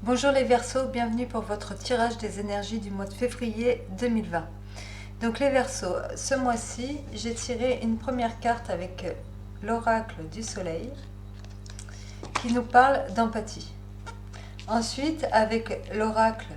Bonjour les Verseaux, bienvenue pour votre tirage des énergies du mois de février 2020. Donc les Verseaux, ce mois-ci, j'ai tiré une première carte avec l'oracle du soleil qui nous parle d'empathie. Ensuite, avec l'oracle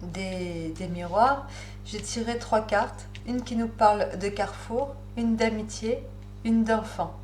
des miroirs, j'ai tiré 3 cartes, une qui nous parle de carrefour, une d'amitié, une d'enfant.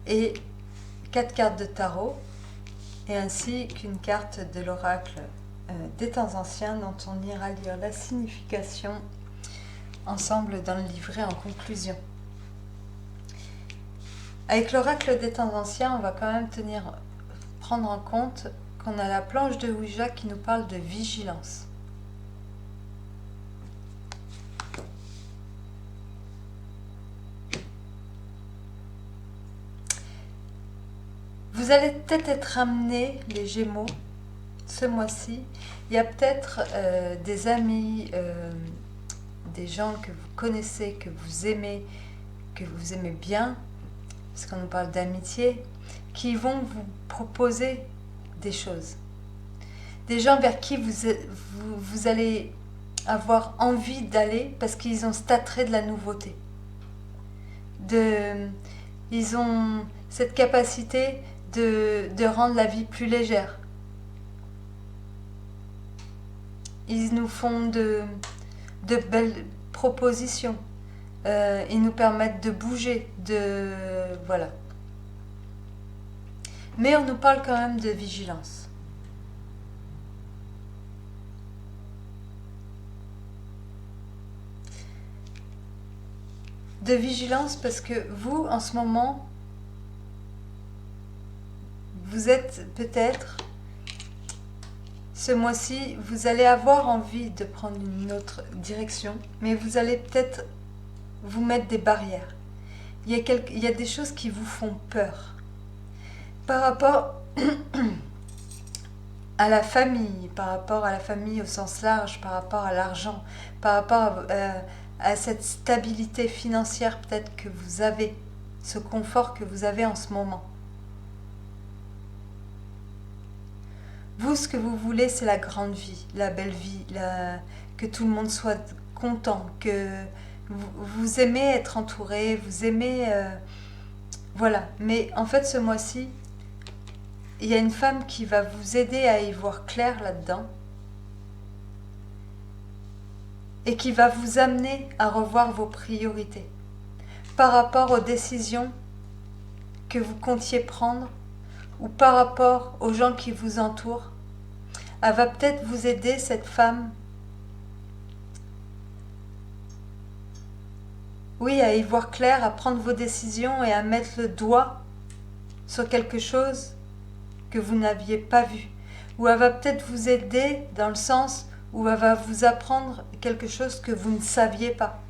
Et 4 cartes de tarot, et ainsi qu'une carte de l'oracle des temps anciens dont on ira lire la signification ensemble dans le livret en conclusion. Avec l'oracle des temps anciens, on va quand même prendre en compte qu'on a la planche de Ouija qui nous parle de vigilance. Vous allez peut-être être amenés, les Gémeaux, ce mois-ci. Il y a peut-être des amis, des gens que vous connaissez, que vous aimez bien, parce qu'on nous parle d'amitié, qui vont vous proposer des choses. Des gens vers qui vous allez avoir envie d'aller parce qu'ils ont cet attrait de la nouveauté. Ils ont cette capacité de rendre la vie plus légère. Ils nous font de belles propositions. Ils nous permettent de bouger, voilà. Mais on nous parle quand même de vigilance. De vigilance parce que vous, en ce moment, vous êtes peut-être, ce mois-ci, vous allez avoir envie de prendre une autre direction, mais vous allez peut-être vous mettre des barrières. Il y a des choses qui vous font peur. Par rapport à la famille, au sens large, par rapport à l'argent, par rapport à cette stabilité financière peut-être que vous avez, ce confort que vous avez en ce moment. Vous, ce que vous voulez, c'est la grande vie, la belle vie, que tout le monde soit content, que vous aimez être entouré, vous aimez... voilà. Mais en fait, ce mois-ci, il y a une femme qui va vous aider à y voir clair là-dedans et qui va vous amener à revoir vos priorités par rapport aux décisions que vous comptiez prendre ou par rapport aux gens qui vous entourent. Elle va peut-être vous aider, cette femme, oui, à y voir clair, à prendre vos décisions et à mettre le doigt sur quelque chose que vous n'aviez pas vu. Ou elle va peut-être vous aider dans le sens où elle va vous apprendre quelque chose que vous ne saviez pas.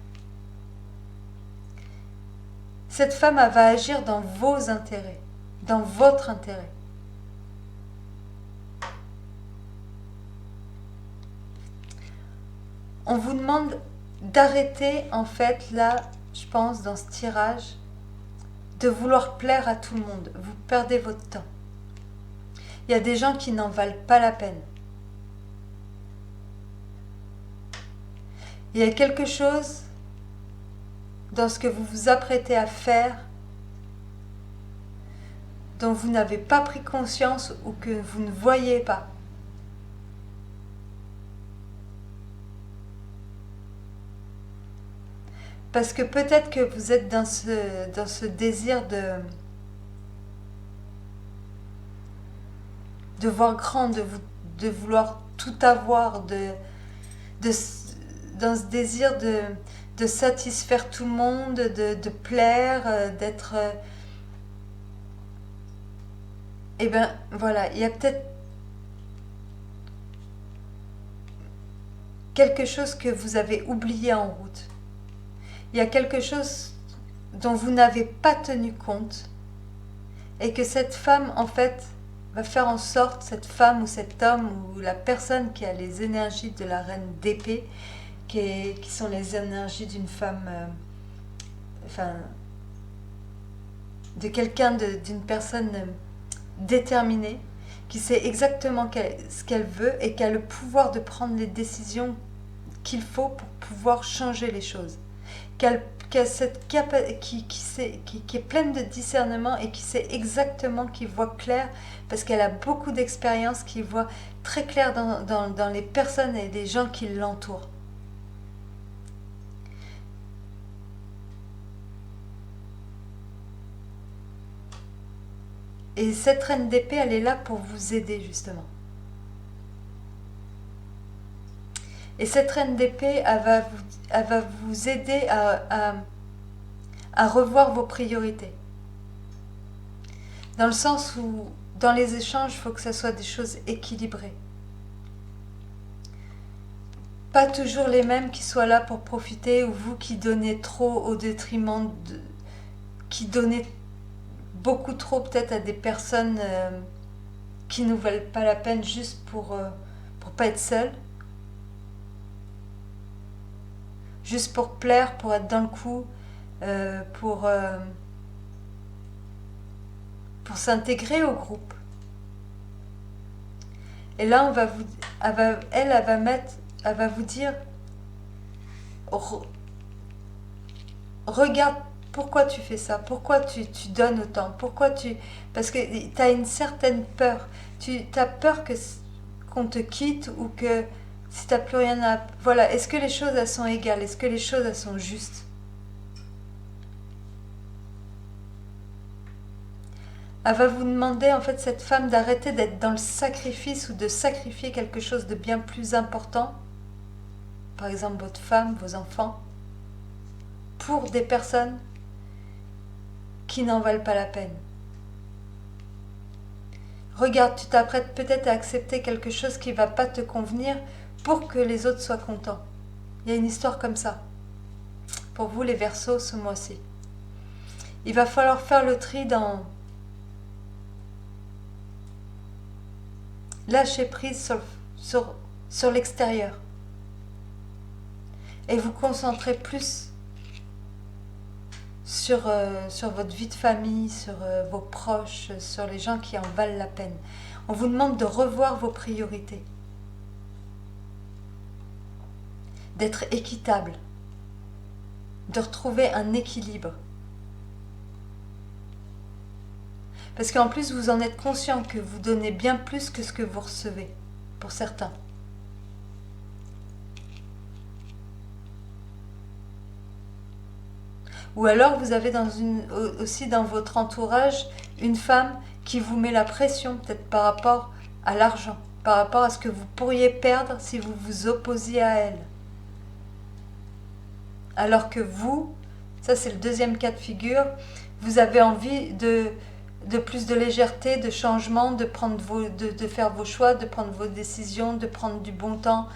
Cette femme, elle va agir dans vos intérêts, dans votre intérêt. On vous demande d'arrêter, en fait, là, je pense, dans ce tirage, de vouloir plaire à tout le monde. Vous perdez votre temps. Il y a des gens qui n'en valent pas la peine. Il y a quelque chose dans ce que vous vous apprêtez à faire dont vous n'avez pas pris conscience ou que vous ne voyez pas. Parce que peut-être que vous êtes dans ce désir de voir grand, de vouloir tout avoir, dans ce désir de satisfaire tout le monde, de plaire, d'être... Eh bien, voilà, il y a peut-être quelque chose que vous avez oublié en route. Il y a quelque chose dont vous n'avez pas tenu compte et que cette femme, en fait, va faire en sorte, cette femme ou cet homme ou la personne qui a les énergies de la reine d'épée, qui sont les énergies d'une femme, de quelqu'un, d'une personne déterminée, qui sait exactement ce qu'elle veut et qui a le pouvoir de prendre les décisions qu'il faut pour pouvoir changer les choses. Qui a cette qui est pleine de discernement et qui sait exactement, qui voit clair, parce qu'elle a beaucoup d'expérience, qui voit très clair dans les personnes et les gens qui l'entourent. Et cette reine d'épée, elle est là pour vous aider justement. Et cette reine d'épée, elle va vous aider à revoir vos priorités. Dans le sens où, dans les échanges, il faut que ce soit des choses équilibrées. Pas toujours les mêmes qui soient là pour profiter, ou vous qui donnez trop au détriment de... qui donnez beaucoup trop peut-être à des personnes qui ne valent pas la peine juste pour pas être seul, juste pour plaire, pour être dans le coup, pour s'intégrer au groupe. Et là, elle va vous dire, regarde pourquoi tu fais ça, pourquoi tu donnes autant, parce que tu as une certaine peur. Tu as peur qu'on te quitte ou que si tu n'as plus rien à... Voilà, est-ce que les choses elles sont égales? Est-ce que les choses elles sont justes? Elle va vous demander, en fait, cette femme, d'arrêter d'être dans le sacrifice ou de sacrifier quelque chose de bien plus important, par exemple votre femme, vos enfants, pour des personnes qui n'en valent pas la peine. Regarde, tu t'apprêtes peut-être à accepter quelque chose qui ne va pas te convenir pour que les autres soient contents. Il y a une histoire comme ça. Pour vous, les Verseaux, ce mois-ci. Il va falloir faire le tri dans... Lâcher prise sur l'extérieur. Et vous concentrer plus sur votre vie de famille, sur vos proches, sur les gens qui en valent la peine. On vous demande de revoir vos priorités, d'être équitable, de retrouver un équilibre. Parce qu'en plus, vous en êtes conscient que vous donnez bien plus que ce que vous recevez, pour certains. Ou alors vous avez aussi dans votre entourage une femme qui vous met la pression, peut-être par rapport à l'argent, par rapport à ce que vous pourriez perdre si vous vous opposiez à elle. Alors que vous, ça c'est le deuxième cas de figure, vous avez envie de plus de légèreté, de changement, de faire vos choix, de prendre vos décisions, de prendre du bon temps,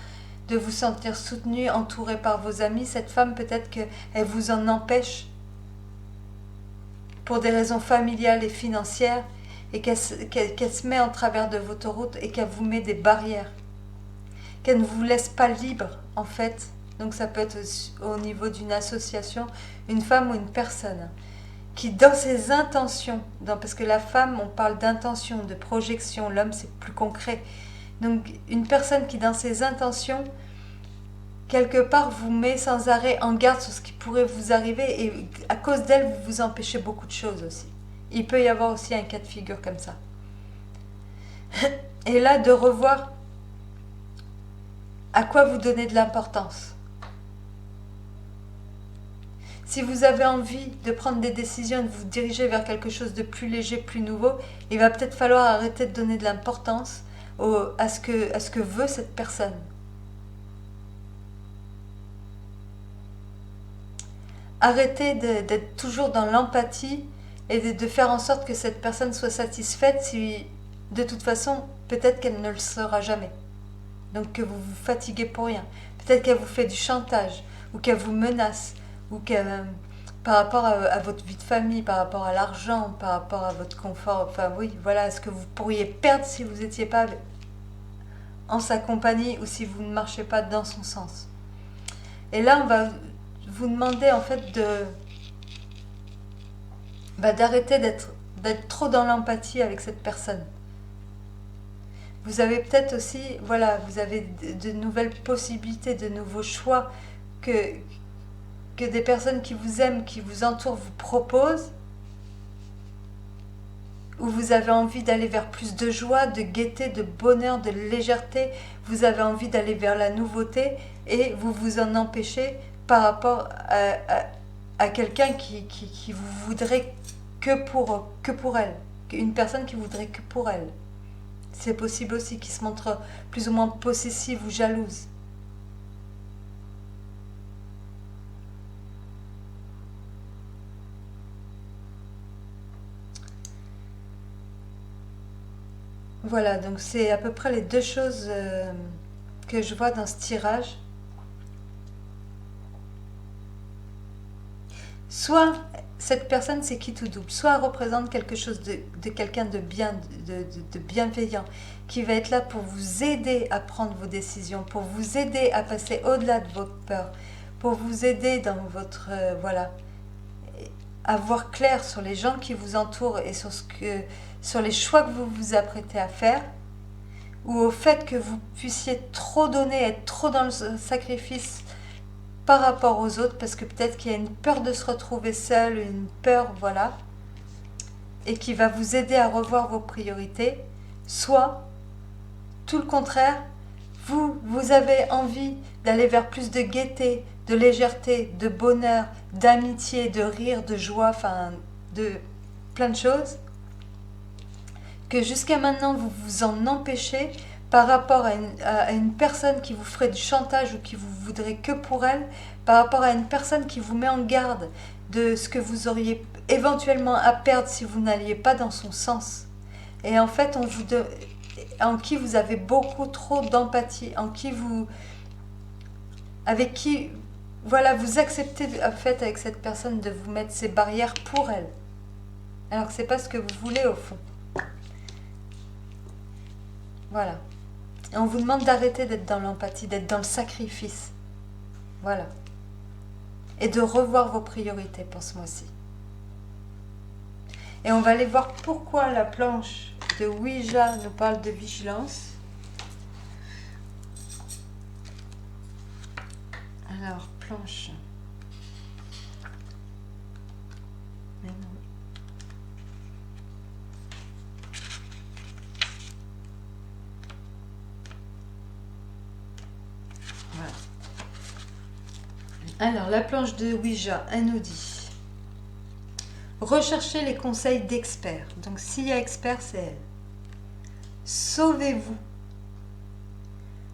de vous sentir soutenu, entouré par vos amis. Cette femme, peut-être qu'elle vous en empêche pour des raisons familiales et financières, et qu'elle se met en travers de votre route et qu'elle vous met des barrières, qu'elle ne vous laisse pas libre en fait. Donc ça peut être au niveau d'une association, une femme ou une personne qui dans ses intentions, parce que la femme on parle d'intention, de projection, l'homme c'est plus concret, donc une personne qui dans ses intentions quelque part vous met sans arrêt en garde sur ce qui pourrait vous arriver, et à cause d'elle vous vous empêchez beaucoup de choses aussi. Il peut y avoir aussi un cas de figure comme ça. Et là de revoir à quoi vous donnez de l'importance. Si vous avez envie de prendre des décisions, de vous diriger vers quelque chose de plus léger, plus nouveau, il va peut-être falloir arrêter de donner de l'importance à ce que veut cette personne. Arrêtez d'être toujours dans l'empathie et de faire en sorte que cette personne soit satisfaite si, de toute façon, peut-être qu'elle ne le sera jamais. Donc que vous vous fatiguez pour rien. Peut-être qu'elle vous fait du chantage, ou qu'elle vous menace, ou qu'elle, par rapport à votre vie de famille, par rapport à l'argent, par rapport à votre confort, enfin oui, voilà, ce que vous pourriez perdre si vous n'étiez pas en sa compagnie ou si vous ne marchez pas dans son sens. Et là, on va vous demander en fait d'arrêter d'être trop dans l'empathie avec cette personne. Vous avez peut-être aussi, voilà, vous avez de nouvelles possibilités, de nouveaux choix que des personnes qui vous aiment, qui vous entourent, vous proposent, où vous avez envie d'aller vers plus de joie, de gaieté, de bonheur, de légèreté, vous avez envie d'aller vers la nouveauté et vous vous en empêchez par rapport à quelqu'un qui vous voudrait que pour elle, une personne qui voudrait que pour elle. C'est possible aussi, qui se montre plus ou moins possessive ou jalouse. Voilà, donc c'est à peu près les deux choses que je vois dans ce tirage. Soit cette personne c'est qui tout double, soit elle représente quelque chose de quelqu'un de bien, de bienveillant, qui va être là pour vous aider à prendre vos décisions, pour vous aider à passer au-delà de vos peurs, pour vous aider dans votre voilà, à voir clair sur les gens qui vous entourent et sur les choix que vous vous apprêtez à faire, ou au fait que vous puissiez trop donner, être trop dans le sacrifice par rapport aux autres, parce que peut-être qu'il y a une peur de se retrouver seul, une peur, voilà, et qui va vous aider à revoir vos priorités. Soit, tout le contraire, vous avez envie d'aller vers plus de gaieté, de légèreté, de bonheur, d'amitié, de rire, de joie, enfin, de plein de choses, que jusqu'à maintenant vous vous en empêchez par rapport à une personne qui vous ferait du chantage ou qui vous voudrait que pour elle, par rapport à une personne qui vous met en garde de ce que vous auriez éventuellement à perdre si vous n'alliez pas dans son sens. Et en fait, en qui vous avez beaucoup trop d'empathie, avec qui, voilà, vous acceptez en fait avec cette personne de vous mettre ces barrières pour elle, alors que c'est pas ce que vous voulez au fond. Voilà. Et on vous demande d'arrêter d'être dans l'empathie, d'être dans le sacrifice. Voilà. Et de revoir vos priorités pour ce mois-ci. Et on va aller voir pourquoi la planche de Ouija nous parle de vigilance. Alors, planche. Mais non. Voilà. Alors, la planche de Ouija, elle nous dit: recherchez les conseils d'experts. Donc, s'il y a expert, c'est elle. Sauvez-vous.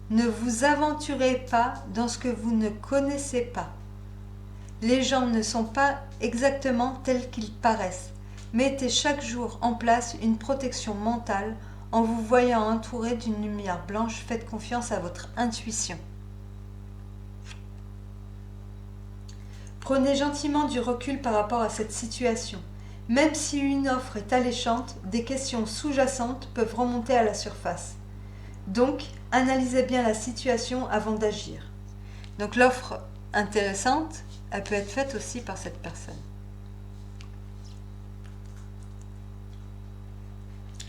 Ne vous aventurez pas dans ce que vous ne connaissez pas. Les gens ne sont pas exactement tels qu'ils paraissent. Mettez chaque jour en place une protection mentale en vous voyant entouré d'une lumière blanche. Faites confiance à votre intuition. Prenez gentiment du recul par rapport à cette situation. Même si une offre est alléchante, des questions sous-jacentes peuvent remonter à la surface. Donc, analysez bien la situation avant d'agir. Donc l'offre intéressante, elle peut être faite aussi par cette personne.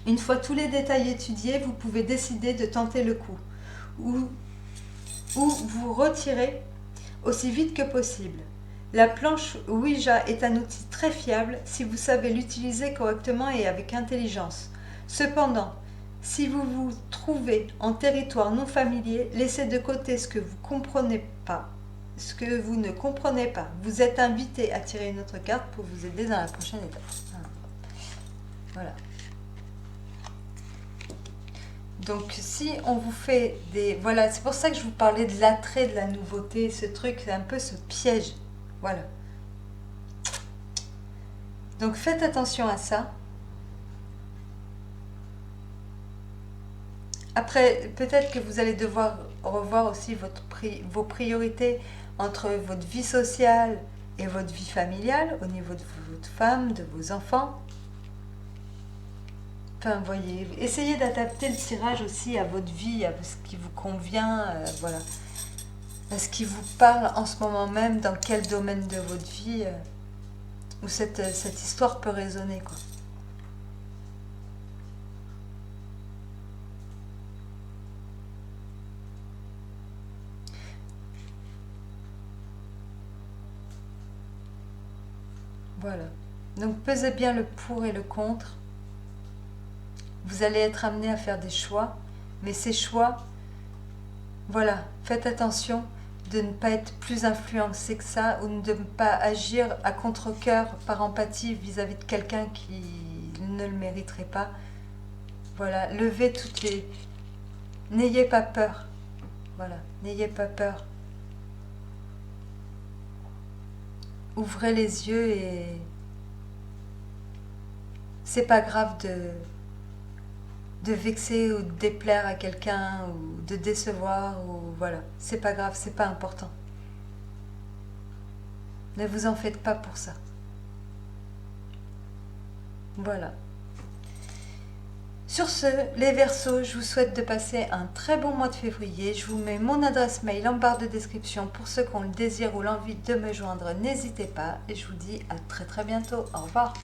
Une fois tous les détails étudiés, vous pouvez décider de tenter le coup ou vous retirer aussi vite que possible. La planche Ouija est un outil très fiable si vous savez l'utiliser correctement et avec intelligence. Cependant, si vous vous trouvez en territoire non familier, laissez de côté ce que vous ne comprenez pas. Vous êtes invité à tirer une autre carte pour vous aider dans la prochaine étape. Voilà. Donc si on vous fait des... Voilà, c'est pour ça que je vous parlais de l'attrait, de la nouveauté, ce truc, c'est un peu ce piège. Voilà. Donc faites attention à ça. Après, peut-être que vous allez devoir revoir aussi vos priorités entre votre vie sociale et votre vie familiale, au niveau de votre femme, de vos enfants. Enfin, voyez, essayez d'adapter le tirage aussi à votre vie, à ce qui vous convient, voilà. À ce qui vous parle en ce moment même, dans quel domaine de votre vie où cette histoire peut résonner, quoi. Voilà. Donc pesez bien le pour et le contre. Vous allez être amené à faire des choix, mais ces choix, voilà, faites attention de ne pas être plus influencé que ça ou de ne pas agir à contre-cœur par empathie vis-à-vis de quelqu'un qui ne le mériterait pas. Voilà, levez toutes les... N'ayez pas peur. Voilà, n'ayez pas peur. Ouvrez les yeux et c'est pas grave de vexer ou de déplaire à quelqu'un ou de décevoir ou voilà, c'est pas grave, c'est pas important. Ne vous en faites pas pour ça. Voilà. Sur ce, les Verseaux, je vous souhaite de passer un très bon mois de février. Je vous mets mon adresse mail en barre de description pour ceux qui ont le désir ou l'envie de me joindre. N'hésitez pas et je vous dis à très bientôt. Au revoir.